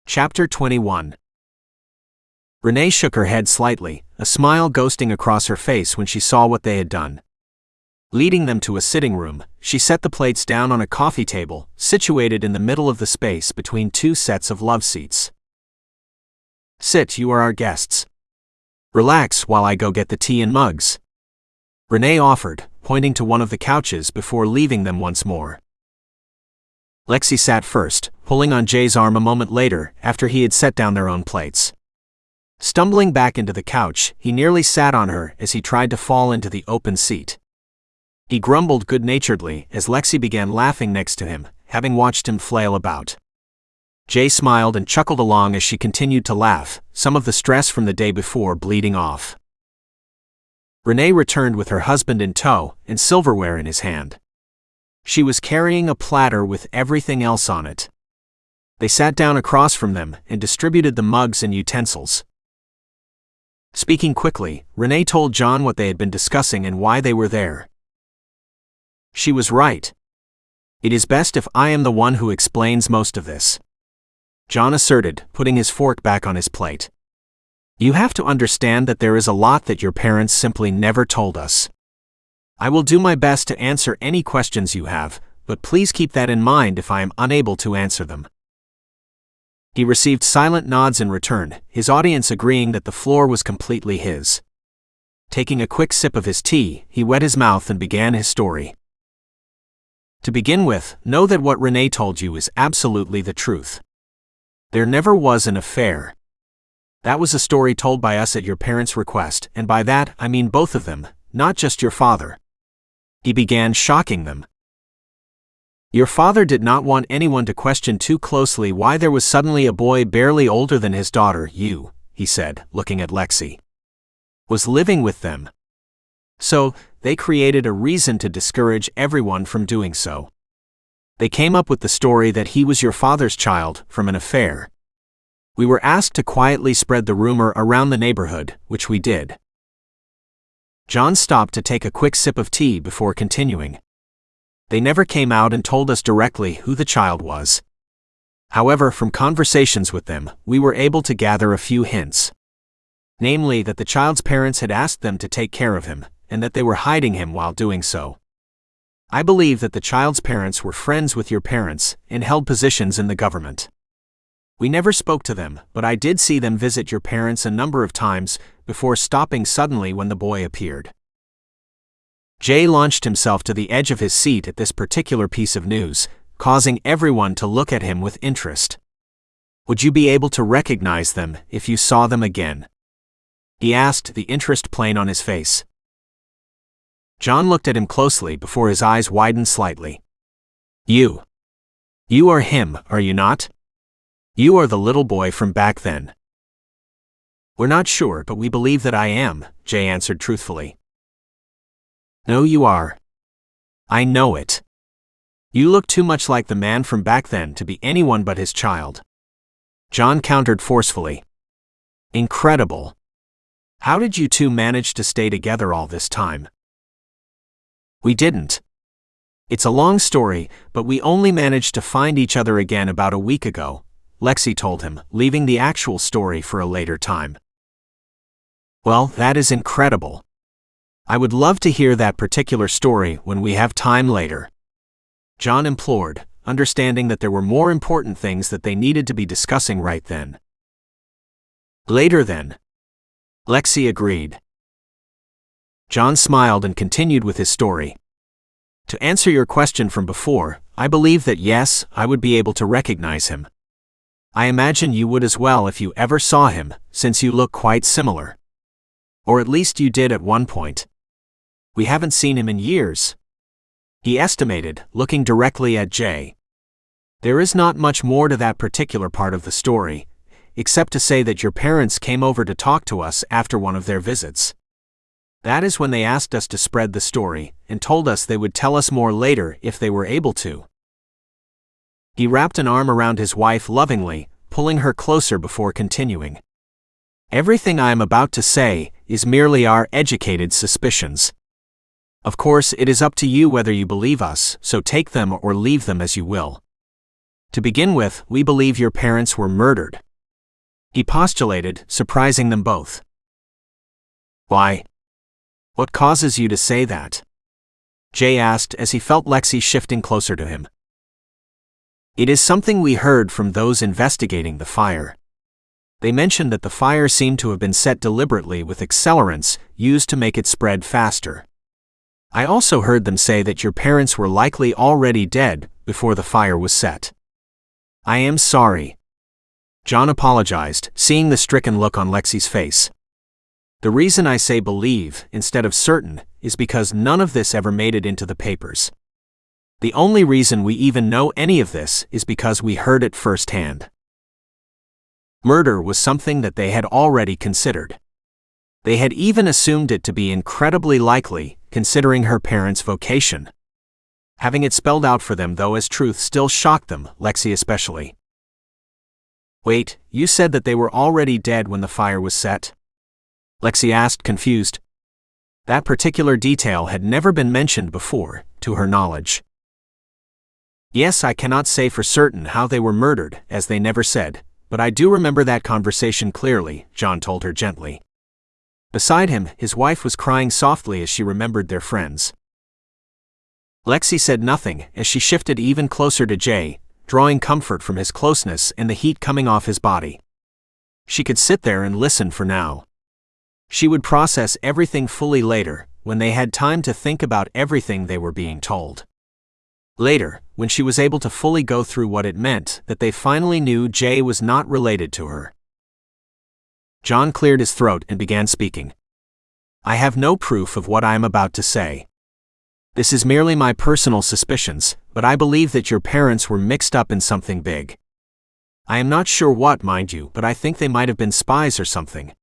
Chapter 21. Renee shook her head slightly, a smile ghosting across her face when she saw what they had done. Leading them to a sitting room, she set the plates down on a coffee table, situated in the middle of the space between two sets of love seats. "Sit, you are our guests. Relax while I go get the tea and mugs," Renee offered, pointing to one of the couches before leaving them once more. Lexie sat first, pulling on Jay's arm a moment later after he had set down their own plates. Stumbling back into the couch, he nearly sat on her as he tried to fall into the open seat. He grumbled good-naturedly as Lexie began laughing next to him, having watched him flail about. Jay smiled and chuckled along as she continued to laugh, some of the stress from the day before bleeding off. Renee returned with her husband in tow and silverware in his hand. She was carrying a platter with everything else on it. They sat down across from them and distributed the mugs and utensils. Speaking quickly, Renee told John what they had been discussing and why they were there. She was right. "It is best if I am the one who explains most of this," John asserted, putting his fork back on his plate. "You have to understand that there is a lot that your parents simply never told us. I will do my best to answer any questions you have, but please keep that in mind if I am unable to answer them." He received silent nods in return, his audience agreeing that the floor was completely his. Taking a quick sip of his tea, he wet his mouth and began his story. "To begin with, know that what Renee told you is absolutely the truth. There never was an affair. That was a story told by us at your parents' request, and by that I mean both of them, not just your father." He began shocking them. "Your father did not want anyone to question too closely why there was suddenly a boy barely older than his daughter, he said, looking at Lexie, was living with them. So, they created a reason to discourage everyone from doing so. They came up with the story that he was your father's child from an affair. We were asked to quietly spread the rumor around the neighborhood, which we did." John stopped to take a quick sip of tea before continuing. "They never came out and told us directly who the child was. However, from conversations with them, we were able to gather a few hints. Namely, that the child's parents had asked them to take care of him, and that they were hiding him while doing so. I believe that the child's parents were friends with your parents and held positions in the government. We never spoke to them, but I did see them visit your parents a number of times before stopping suddenly when the boy appeared." Jay launched himself to the edge of his seat at this particular piece of news, causing everyone to look at him with interest. "Would you be able to recognize them if you saw them again?" he asked, the interest plain on his face. John looked at him closely before his eyes widened slightly. You are him, are you not? You are the little boy from back then." "We're not sure, but we believe that I am," Jay answered truthfully. "No, you are. I know it. You look too much like the man from back then to be anyone but his child," John countered forcefully. "Incredible. How did you two manage to stay together all this time?" "We didn't. It's a long story, but we only managed to find each other again about a week ago," Lexie told him, leaving the actual story for a later time. "Well, that is incredible. I would love to hear that particular story when we have time later," John implored, understanding that there were more important things that they needed to be discussing right then. "Later then," Lexie agreed. John smiled and continued with his story. "To answer your question from before, I believe that yes, I would be able to recognize him. I imagine you would as well if you ever saw him, since you look quite similar. Or at least you did at one point. We haven't seen him in years," he estimated, looking directly at Jay. "There is not much more to that particular part of the story, except to say that your parents came over to talk to us after one of their visits. That is when they asked us to spread the story, and told us they would tell us more later if they were able to." He wrapped an arm around his wife lovingly, pulling her closer before continuing. "Everything I am about to say is merely our educated suspicions. Of course, it is up to you whether you believe us, so take them or leave them as you will. To begin with, we believe your parents were murdered," he postulated, surprising them both. "Why? What causes you to say that?" Jay asked as he felt Lexie shifting closer to him. "It is something we heard from those investigating the fire. They mentioned that the fire seemed to have been set deliberately with accelerants used to make it spread faster. I also heard them say that your parents were likely already dead before the fire was set." "I am sorry," John apologized, seeing the stricken look on Lexie's face. "The reason I say believe instead of certain is because none of this ever made it into the papers. The only reason we even know any of this is because we heard it firsthand." Murder was something that they had already considered. They had even assumed it to be incredibly likely, considering her parents' vocation. Having it spelled out for them though as truth still shocked them, Lexie especially. "Wait, you said that they were already dead when the fire was set?" Lexie asked, confused. That particular detail had never been mentioned before, to her knowledge. "Yes, I cannot say for certain how they were murdered, as they never said, but I do remember that conversation clearly," John told her gently. Beside him, his wife was crying softly as she remembered their friends. Lexie said nothing as she shifted even closer to Jay, drawing comfort from his closeness and the heat coming off his body. She could sit there and listen for now. She would process everything fully later, when they had time to think about everything they were being told. Later, when she was able to fully go through what it meant that they finally knew Jay was not related to her. John cleared his throat and began speaking. "I have no proof of what I am about to say. This is merely my personal suspicions, but I believe that your parents were mixed up in something big. I am not sure what, mind you, but I think they might have been spies or something."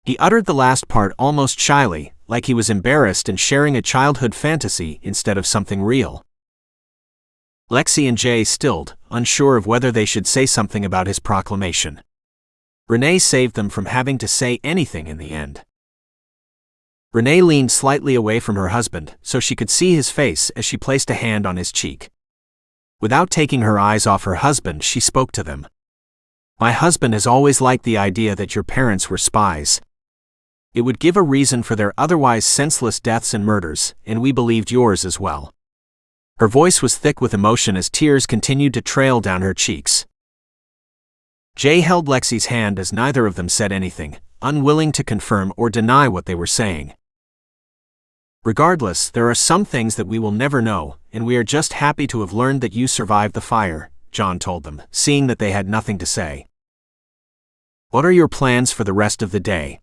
He uttered the last part almost shyly, like he was embarrassed and sharing a childhood fantasy instead of something real. Lexie and Jay stilled, unsure of whether they should say something about his proclamation. Renee saved them from having to say anything in the end. Renee leaned slightly away from her husband so she could see his face as she placed a hand on his cheek. Without taking her eyes off her husband, she spoke to them. "My husband has always liked the idea that your parents were spies. It would give a reason for their otherwise senseless deaths and murders, and we believed yours as well." Her voice was thick with emotion as tears continued to trail down her cheeks. Jay held Lexie's hand as neither of them said anything, unwilling to confirm or deny what they were saying. "Regardless, there are some things that we will never know, and we are just happy to have learned that you survived the fire," John told them, seeing that they had nothing to say. "What are your plans for the rest of the day?"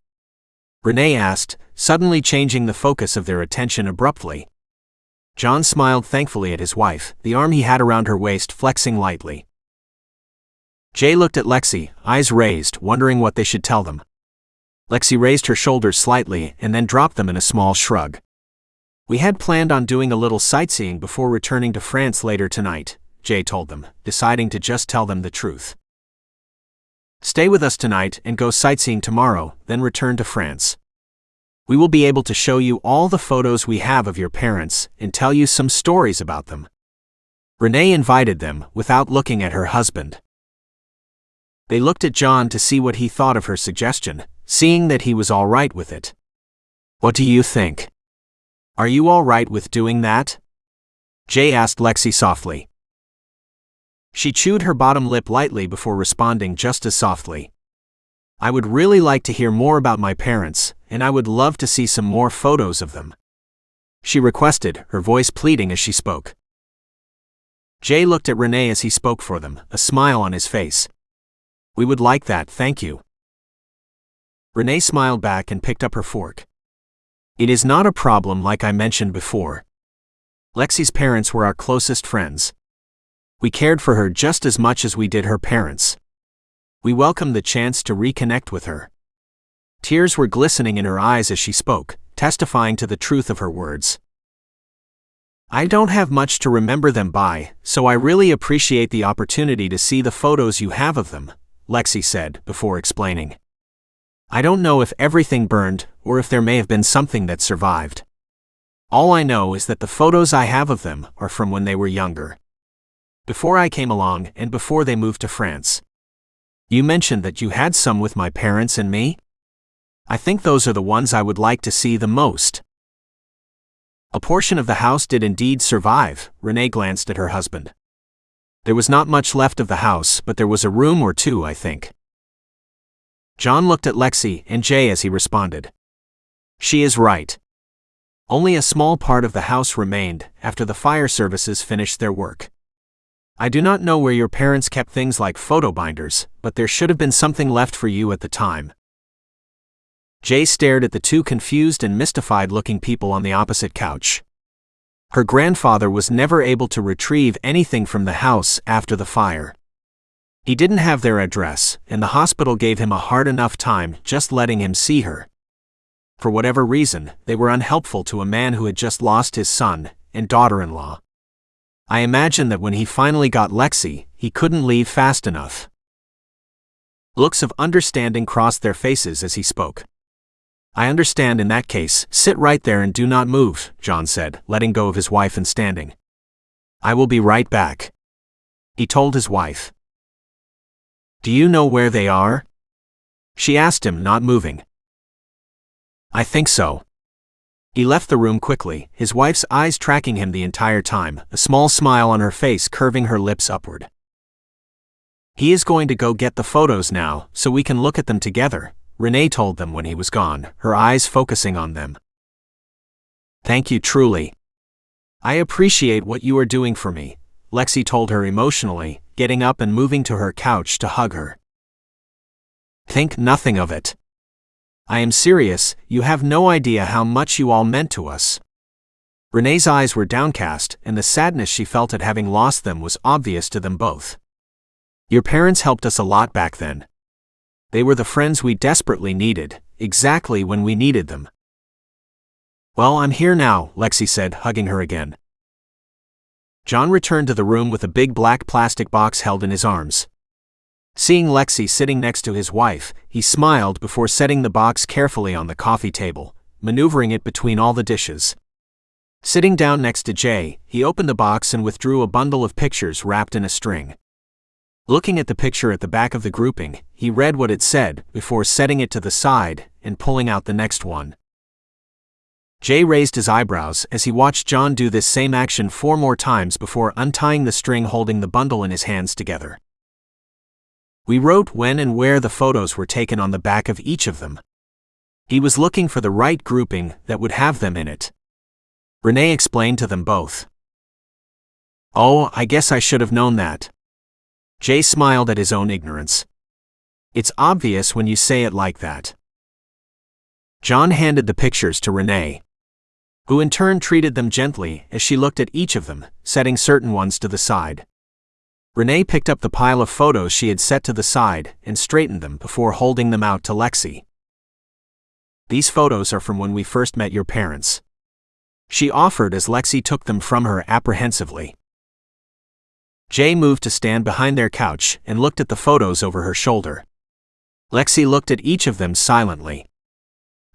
Renee asked, suddenly changing the focus of their attention abruptly. John smiled thankfully at his wife, the arm he had around her waist flexing lightly. Jay looked at Lexie, eyes raised, wondering what they should tell them. Lexie raised her shoulders slightly and then dropped them in a small shrug. "We had planned on doing a little sightseeing before returning to France later tonight," Jay told them, deciding to just tell them the truth. "Stay with us tonight and go sightseeing tomorrow, then return to France. We will be able to show you all the photos we have of your parents and tell you some stories about them." Renee invited them without looking at her husband. They looked at John to see what he thought of her suggestion, seeing that he was all right with it. "What do you think? Are you all right with doing that?" Jay asked Lexie softly. She chewed her bottom lip lightly before responding just as softly. "I would really like to hear more about my parents, and I would love to see some more photos of them," she requested, her voice pleading as she spoke. Jay looked at Renee as he spoke for them, a smile on his face. "We would like that, thank you." Renee smiled back and picked up her fork. "It is not a problem like I mentioned before. Lexie's parents were our closest friends. We cared for her just as much as we did her parents. We welcomed the chance to reconnect with her." Tears were glistening in her eyes as she spoke, testifying to the truth of her words. "I don't have much to remember them by, so I really appreciate the opportunity to see the photos you have of them," Lexie said, before explaining. "I don't know if everything burned, or if there may have been something that survived. All I know is that the photos I have of them are from when they were younger." Before I came along and before they moved to France. You mentioned that you had some with my parents and me? I think those are the ones I would like to see the most. A portion of the house did indeed survive. Renee glanced at her husband. There was not much left of the house, but there was a room or two, I think. John looked at Lexie and Jay as he responded. She is right. Only a small part of the house remained after the fire services finished their work. I do not know where your parents kept things like photo binders, but there should have been something left for you at the time. Jay stared at the two confused and mystified-looking people on the opposite couch. Her grandfather was never able to retrieve anything from the house after the fire. He didn't have their address, and the hospital gave him a hard enough time just letting him see her. For whatever reason, they were unhelpful to a man who had just lost his son and daughter-in-law. I imagine that when he finally got Lexie, he couldn't leave fast enough. Looks of understanding crossed their faces as he spoke. I understand. In that case, sit right there and do not move, John said, letting go of his wife and standing. I will be right back, he told his wife. Do you know where they are? She asked him, not moving. I think so. He left the room quickly, his wife's eyes tracking him the entire time, a small smile on her face curving her lips upward. He is going to go get the photos now, so we can look at them together, Renee told them when he was gone, her eyes focusing on them. Thank you truly. I appreciate what you are doing for me, Lexie told her emotionally, getting up and moving to her couch to hug her. Think nothing of it. I am serious, you have no idea how much you all meant to us. Renee's eyes were downcast, and the sadness she felt at having lost them was obvious to them both. Your parents helped us a lot back then. They were the friends we desperately needed, exactly when we needed them. Well, I'm here now, Lexie said, hugging her again. John returned to the room with a big black plastic box held in his arms. Seeing Lexie sitting next to his wife, he smiled before setting the box carefully on the coffee table, maneuvering it between all the dishes. Sitting down next to Jay, he opened the box and withdrew a bundle of pictures wrapped in a string. Looking at the picture at the back of the grouping, he read what it said before setting it to the side and pulling out the next one. Jay raised his eyebrows as he watched John do this same action 4 more times before untying the string holding the bundle in his hands together. We wrote when and where the photos were taken on the back of each of them. He was looking for the right grouping that would have them in it. Renee explained to them both. Oh, I guess I should have known that. Jay smiled at his own ignorance. It's obvious when you say it like that. John handed the pictures to Renee, who in turn treated them gently as she looked at each of them, setting certain ones to the side. Renee picked up the pile of photos she had set to the side and straightened them before holding them out to Lexie. These photos are from when we first met your parents, she offered as Lexie took them from her apprehensively. Jay moved to stand behind their couch and looked at the photos over her shoulder. Lexie looked at each of them silently.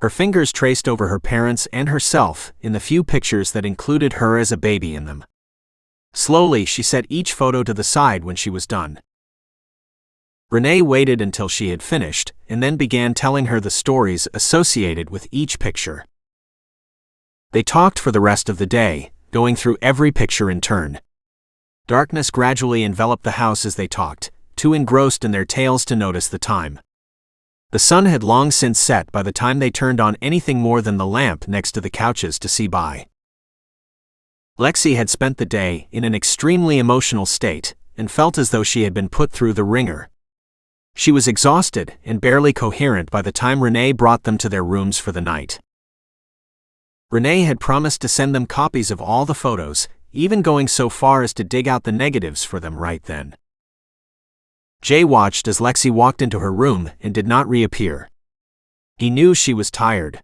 Her fingers traced over her parents and herself in the few pictures that included her as a baby in them. Slowly, she set each photo to the side when she was done. Renee waited until she had finished, and then began telling her the stories associated with each picture. They talked for the rest of the day, going through every picture in turn. Darkness gradually enveloped the house as they talked, too engrossed in their tales to notice the time. The sun had long since set by the time they turned on anything more than the lamp next to the couches to see by. Lexie had spent the day in an extremely emotional state, and felt as though she had been put through the ringer. She was exhausted and barely coherent by the time Renee brought them to their rooms for the night. Renee had promised to send them copies of all the photos, even going so far as to dig out the negatives for them right then. Jay watched as Lexie walked into her room and did not reappear. He knew she was tired.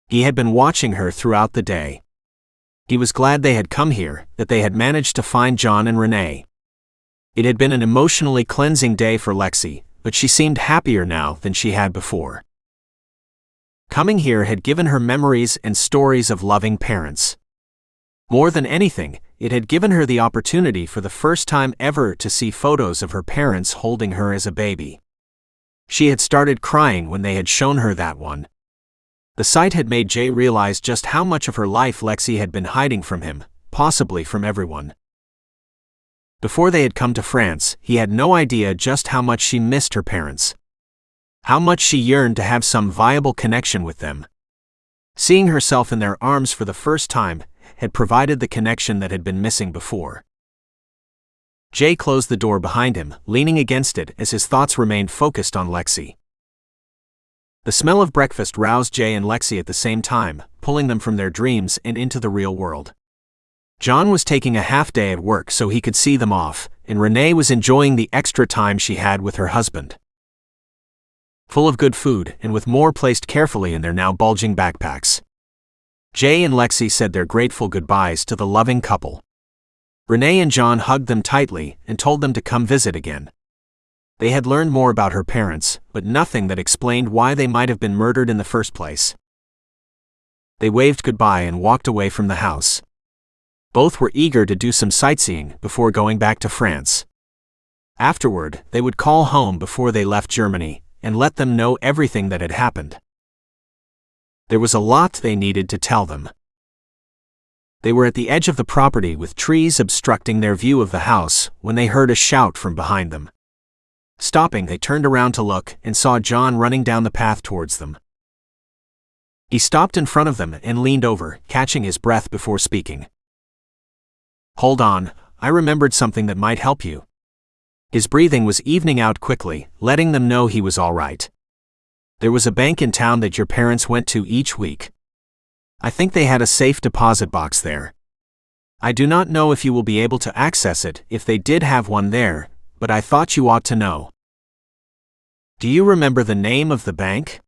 He had been watching her throughout the day. He was glad they had come here, that they had managed to find John and Renee. It had been an emotionally cleansing day for Lexie, but she seemed happier now than she had before. Coming here had given her memories and stories of loving parents. More than anything, it had given her the opportunity for the first time ever to see photos of her parents holding her as a baby. She had started crying when they had shown her that one. The sight had made Jay realize just how much of her life Lexie had been hiding from him, possibly from everyone. Before they had come to France, he had no idea just how much she missed her parents. How much she yearned to have some viable connection with them. Seeing herself in their arms for the first time had provided the connection that had been missing before. Jay closed the door behind him, leaning against it as his thoughts remained focused on Lexie. The smell of breakfast roused Jay and Lexie at the same time, pulling them from their dreams and into the real world. John was taking a half day at work so he could see them off, and Renee was enjoying the extra time she had with her husband. Full of good food and with more placed carefully in their now bulging backpacks. Jay and Lexie said their grateful goodbyes to the loving couple. Renee and John hugged them tightly and told them to come visit again. They had learned more about her parents, but nothing that explained why they might have been murdered in the first place. They waved goodbye and walked away from the house. Both were eager to do some sightseeing before going back to France. Afterward, they would call home before they left Germany and let them know everything that had happened. There was a lot they needed to tell them. They were at the edge of the property with trees obstructing their view of the house when they heard a shout from behind them. Stopping, they turned around to look and saw John running down the path towards them. He stopped in front of them and leaned over, catching his breath before speaking. "Hold on, I remembered something that might help you." His breathing was evening out quickly, letting them know he was all right. "There was a bank in town that your parents went to each week. I think they had a safe deposit box there. I do not know if you will be able to access it if they did have one there, but I thought you ought to know." "Do you remember the name of the bank?"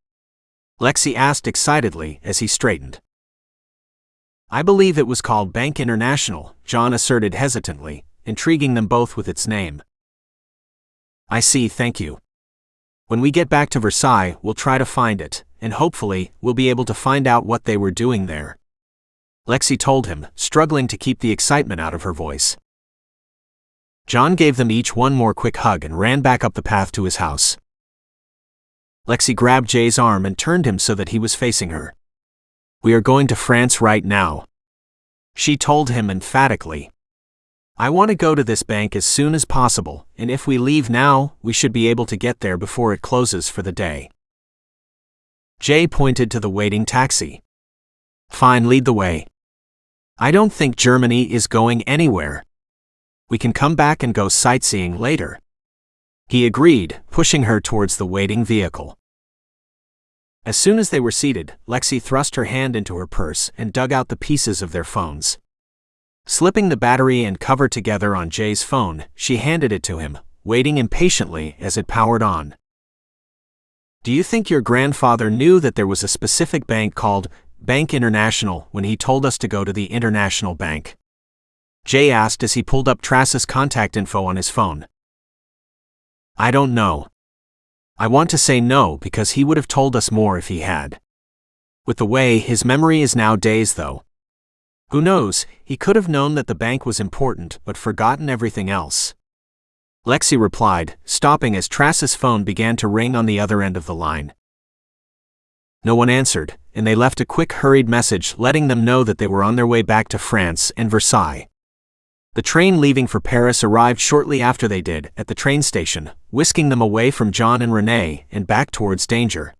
Lexie asked excitedly as he straightened. "I believe it was called Bank International," John asserted hesitantly, intriguing them both with its name. "I see, thank you. When we get back to Versailles, we'll try to find it, and hopefully, we'll be able to find out what they were doing there," Lexie told him, struggling to keep the excitement out of her voice. John gave them each one more quick hug and ran back up the path to his house. Lexie grabbed Jay's arm and turned him so that he was facing her. "We are going to France right now," she told him emphatically. "I want to go to this bank as soon as possible, and if we leave now, we should be able to get there before it closes for the day." Jay pointed to the waiting taxi. "Fine, lead the way. I don't think Germany is going anywhere. We can come back and go sightseeing later," he agreed, pushing her towards the waiting vehicle. As soon as they were seated, Lexie thrust her hand into her purse and dug out the pieces of their phones. Slipping the battery and cover together on Jay's phone, she handed it to him, waiting impatiently as it powered on. "Do you think your grandfather knew that there was a specific bank called Bank International when he told us to go to the International Bank?" Jay asked as he pulled up Trass's contact info on his phone. "I don't know. I want to say no because he would have told us more if he had. With the way his memory is now dazed though. Who knows, he could have known that the bank was important but forgotten everything else," Lexie replied, stopping as Trass's phone began to ring on the other end of the line. No one answered, and they left a quick hurried message letting them know that they were on their way back to France and Versailles. The train leaving for Paris arrived shortly after they did at the train station, whisking them away from John and Renee and back towards danger.